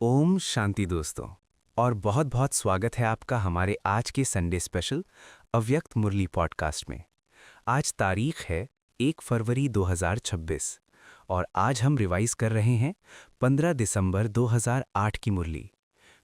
ओम शांति दोस्तों। और बहुत बहुत स्वागत है आपका हमारे आज के संडे स्पेशल अव्यक्त मुरली पॉडकास्ट में। आज तारीख है 1 फरवरी 2026 और आज हम रिवाइज कर रहे हैं 15 दिसंबर 2008 की मुरली।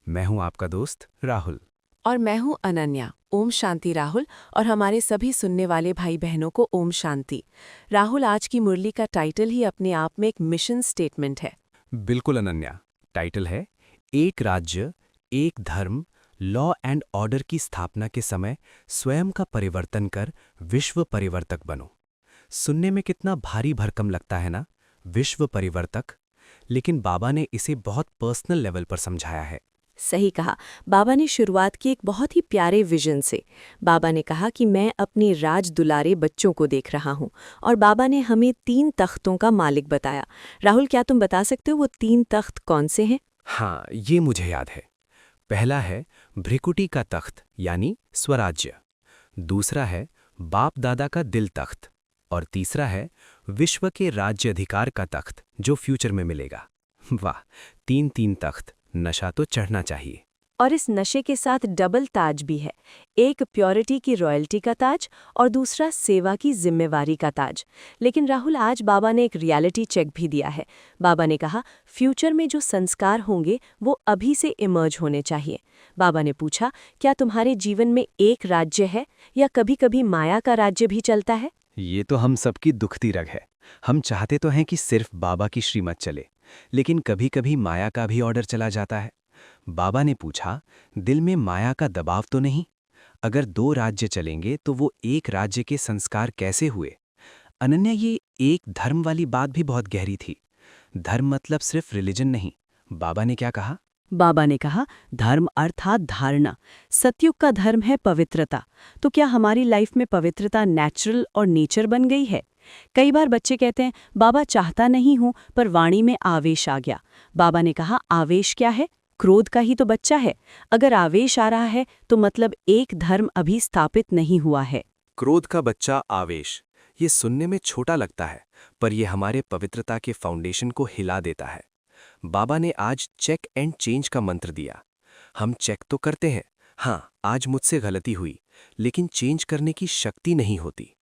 मैं हूं आपका दोस्त राहुल। और मैं हूं अनन्या। ओम शांति राहुल, और हमारे सभी सुनने वाले भाई बहनों को ओम शांति। राहुल, आज की मुरली का टाइटल ही अपने आप में एक मिशन स्टेटमेंट है। बिल्कुल अनन्या, टाइटल है एक राज्य एक धर्म, लॉ एंड ऑर्डर की स्थापना के समय स्वयं का परिवर्तन कर विश्व परिवर्तक बनो। सुनने में कितना भारी भरकम लगता है ना, विश्व परिवर्तक। लेकिन बाबा ने इसे बहुत पर्सनल लेवल पर समझाया है। सही कहा। बाबा ने शुरुआत की एक बहुत ही प्यारे विजन से। बाबा ने कहा कि मैं अपने राज दुलारे बच्चों को देख रहा हूं, और बाबा ने हमें 3 तख्तों का मालिक बताया। राहुल, क्या तुम बता सकते हो वो 3 तख्त कौन से हैं? हाँ, ये मुझे याद है। पहला है भ्रिकुटी का तख्त यानी स्वराज्य, दूसरा है बाप दादा का दिल तख्त, और तीसरा है विश्व के राज्य अधिकार का तख्त जो फ्यूचर में मिलेगा। वाह, 3 तख्त। नशा तो चढ़ना चाहिए। और इस नशे के साथ डबल ताज भी है। एक प्योरिटी की रॉयल्टी का ताज और दूसरा सेवा की जिम्मेवारी का ताज। लेकिन राहुल, आज बाबा ने एक रियलिटी चेक भी दिया है। बाबा ने कहा फ्यूचर में जो संस्कार होंगे वो अभी से इमर्ज होने चाहिए। बाबा ने पूछा, क्या तुम्हारे जीवन में एक राज्य है या कभी कभी माया का राज्य भी चलता है? ये तो हम सबकी दुखती रग है। हम चाहते तो हैं कि सिर्फ बाबा की श्रीमत चले, लेकिन कभी कभी माया का भी ऑर्डर चला जाता है। बाबा ने पूछा, दिल में माया का दबाव तो नहीं? अगर 2 राज्य चलेंगे तो वो एक राज्य के संस्कार कैसे हुए? अनन्या, ये एक धर्म वाली बात भी बहुत गहरी थी। धर्म मतलब सिर्फ रिलीजन नहीं। बाबा ने क्या कहा? बाबा ने कहा धर्म अर्थात धारणा। सतयुग का धर्म है पवित्रता। तो क्या हमारी लाइफ में पवित्रता नेचुरल और नेचर बन गई है? कई बार बच्चे कहते हैं बाबा चाहता नहीं हूं पर वाणी में आवेश आ गया। बाबा ने कहा आवेश क्या है? क्रोध का ही तो बच्चा है। अगर आवेश आ रहा है तो मतलब एक धर्म अभी स्थापित नहीं हुआ है। क्रोध का बच्चा आवेश, ये सुनने में छोटा लगता है, पर यह हमारे पवित्रता के फाउंडेशन को हिला देता है। बाबा ने आज चेक एंड चेंज का मंत्र दिया। हम चेक तो करते हैं, हाँ आज मुझसे गलती हुई, लेकिन चेंज करने की शक्ति नहीं होती।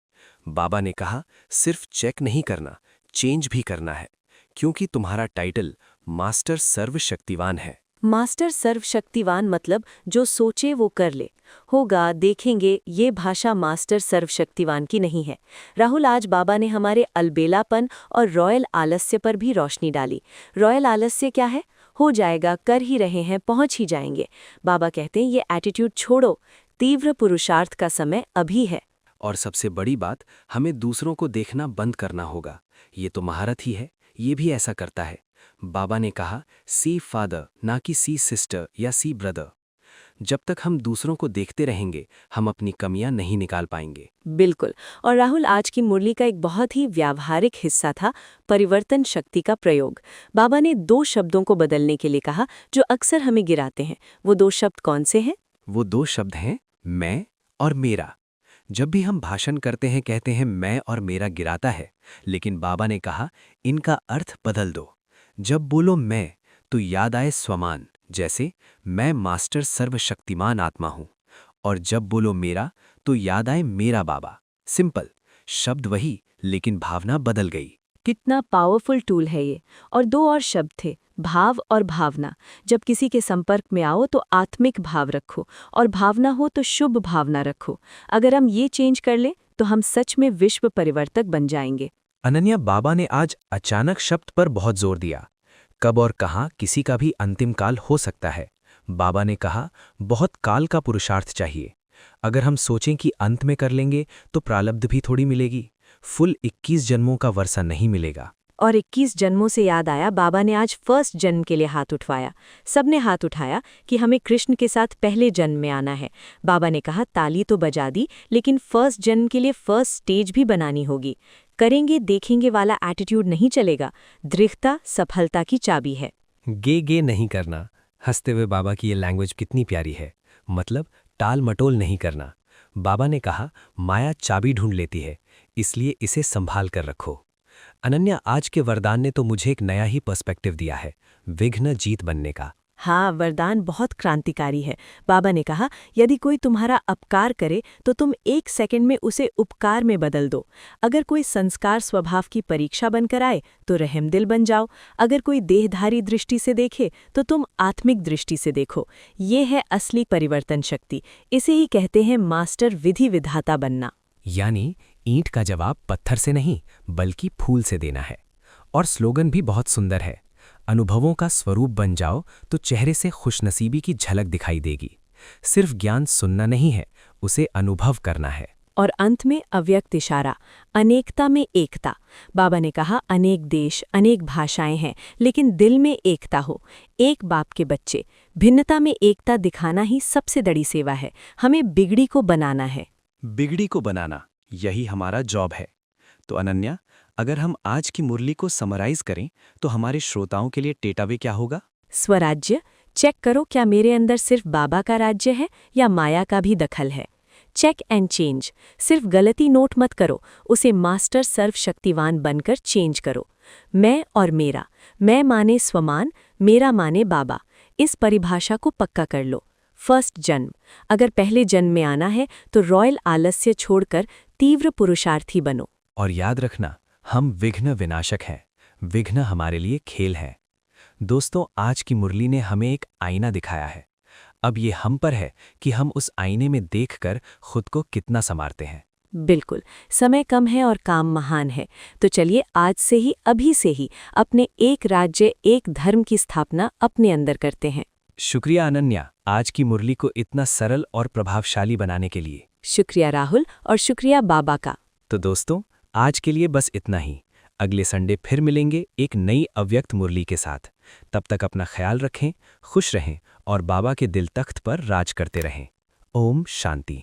बाबा ने कहा सिर्फ चेक नहीं करना, चेंज भी करना है, क्योंकि तुम्हारा टाइटल मास्टर सर्वशक्तिवान है। मास्टर सर्वशक्तिवान मतलब जो सोचे वो कर ले। होगा देखेंगे, ये भाषा मास्टर सर्वशक्तिवान की नहीं है। राहुल, आज बाबा ने हमारे अलबेलापन और रॉयल आलस्य पर भी रोशनी डाली। रॉयल आलस्य क्या है? हो जाएगा, कर ही रहे हैं, पहुंच ही जाएंगे। बाबा कहते हैं ये एटीट्यूड छोड़ो, तीव्र पुरुषार्थ का समय अभी है। और सबसे बड़ी बात, हमें दूसरों को देखना बंद करना होगा। ये तो महारथ ही है, ये भी ऐसा करता है। बाबा ने कहा सी फादर, ना कि सी सिस्टर या सी ब्रदर। जब तक हम दूसरों को देखते रहेंगे, हम अपनी कमियां नहीं निकाल पाएंगे। बिल्कुल। और राहुल, आज की मुरली का एक बहुत ही व्यावहारिक हिस्सा था परिवर्तन शक्ति का प्रयोग। बाबा ने 2 शब्दों को बदलने के लिए कहा जो अक्सर हमें गिराते हैं। वो 2 शब्द कौन से हैं? वो 2 शब्द हैं मैं और मेरा। जब भी हम भाषण करते हैं कहते हैं मैं और मेरा गिराता है, लेकिन बाबा ने कहा इनका अर्थ बदल दो। जब बोलो मैं तो याद आए स्वमान, जैसे मैं मास्टर सर्वशक्तिमान आत्मा हूं, और जब बोलो मेरा तो याद आए मेरा बाबा। सिंपल, शब्द वही लेकिन भावना बदल गई। कितना पावरफुल टूल है ये। और 2 और शब्द थे, भाव और भावना। जब किसी के संपर्क में आओ तो आत्मिक भाव रखो, और भावना हो तो शुभ भावना रखो। अगर हम ये चेंज कर लें तो हम सच में विश्व परिवर्तक बन जाएंगे। अनन्या, बाबा ने आज अचानक शब्द पर बहुत जोर दिया। कब और कहाँ किसी का भी अंतिम काल हो सकता है। बाबा ने कहा बहुत काल का पुरुषार्थ चाहिए। अगर हम सोचें कि अंत में कर लेंगे तो प्रारब्ध भी थोड़ी मिलेगी। फुल 21 जन्मों का वर्षा नहीं मिलेगा। और 21 जन्मों से याद आया, बाबा ने आज फर्स्ट जन्म के लिए हाथ उठवाया। सबने हाथ उठाया कि हमें कृष्ण के साथ पहले जन्म में आना है। बाबा ने कहा ताली तो बजा दी, लेकिन फर्स्ट जन्म के लिए फर्स्ट स्टेज भी बनानी होगी। करेंगे देखेंगे वाला एटीट्यूड नहीं चलेगा। दृढ़ता सफलता की चाबी है। गे नहीं करना। हंसते हुए बाबा की ये लैंग्वेज कितनी प्यारी है। मतलब टाल मटोल नहीं करना। बाबा ने कहा माया चाबी ढूंढ लेती है, इसलिए इसे संभाल कर रखो। अनन्या, आज के वरदान ने तो मुझे एक नया ही पर्सपेक्टिव दिया है, विघ्न जीत बनने का। हाँ, वरदान बहुत क्रांतिकारी है। बाबा ने कहा, यदि कोई तुम्हारा अपकार करे तो तुम 1 सेकंड में उसे उपकार में बदल दो। अगर कोई संस्कार स्वभाव की परीक्षा बनकर आए तो रहमदिल बन जाओ। अगर कोई देहधारी दृष्टि से देखे तो तुम आत्मिक दृष्टि से देखो। ये है असली परिवर्तन शक्ति। इसे ही कहते हैं मास्टर विधि विधाता बनना। यानी ईंट का जवाब पत्थर से नहीं बल्कि फूल से देना है। और स्लोगन भी बहुत सुंदर है, अनुभवों का स्वरूप बन जाओ तो चेहरे से खुशनसीबी की झलक दिखाई देगी। सिर्फ ज्ञान सुनना नहीं है, उसे अनुभव करना है। और अंत में अव्यक्त इशारा, अनेकता में एकता। बाबा ने कहा, अनेक देश, अनेक भाषाएं हैं, लेकिन दिल में एकता हो। एक बाप के बच्चे, भिन्नता में एकता दिखाना ही सबसे बड़ी सेवा है। हमें बिगड़ी को बनाना है। बिगड़ी को बनाना, यही हमारा जॉब है। तो अनन्या, अगर हम आज की मुरली को समराइज करें तो हमारे श्रोताओं के लिए टेकअवे क्या होगा? स्वराज्य, चेक करो क्या मेरे अंदर सिर्फ बाबा का राज्य है या माया का भी दखल है। चेक एंड चेंज, सिर्फ गलती नोट मत करो, उसे मास्टर सर्वशक्तिवान बनकर चेंज करो। मैं और मेरा, मैं माने स्वमान, मेरा माने बाबा। इस परिभाषा को पक्का कर लो। फर्स्ट जन्म, अगर पहले जन्म में आना है तो रॉयल आलस्य छोड़कर तीव्र पुरुषार्थी बनो। और याद रखना, हम विघ्न विनाशक हैं, विघ्न हमारे लिए खेल है। दोस्तों, आज की मुरली ने हमें एक आईना दिखाया है। अब ये हम पर है कि हम उस आईने में देखकर खुद को कितना संवारते हैं। बिल्कुल, समय कम है और काम महान है। तो चलिए आज से ही, अभी से ही अपने एक राज्य, एक धर्म की स्थापना अपने अंदर करते हैं। शुक्रिया अनन्या, आज की मुरली को इतना सरल और प्रभावशाली बनाने के लिए। शुक्रिया राहुल, और शुक्रिया बाबा का। तो दोस्तों, आज के लिए बस इतना ही। अगले संडे फिर मिलेंगे एक नई अव्यक्त मुरली के साथ। तब तक अपना ख्याल रखें, खुश रहें और बाबा के दिल तख्त पर राज करते रहें। ओम शांति।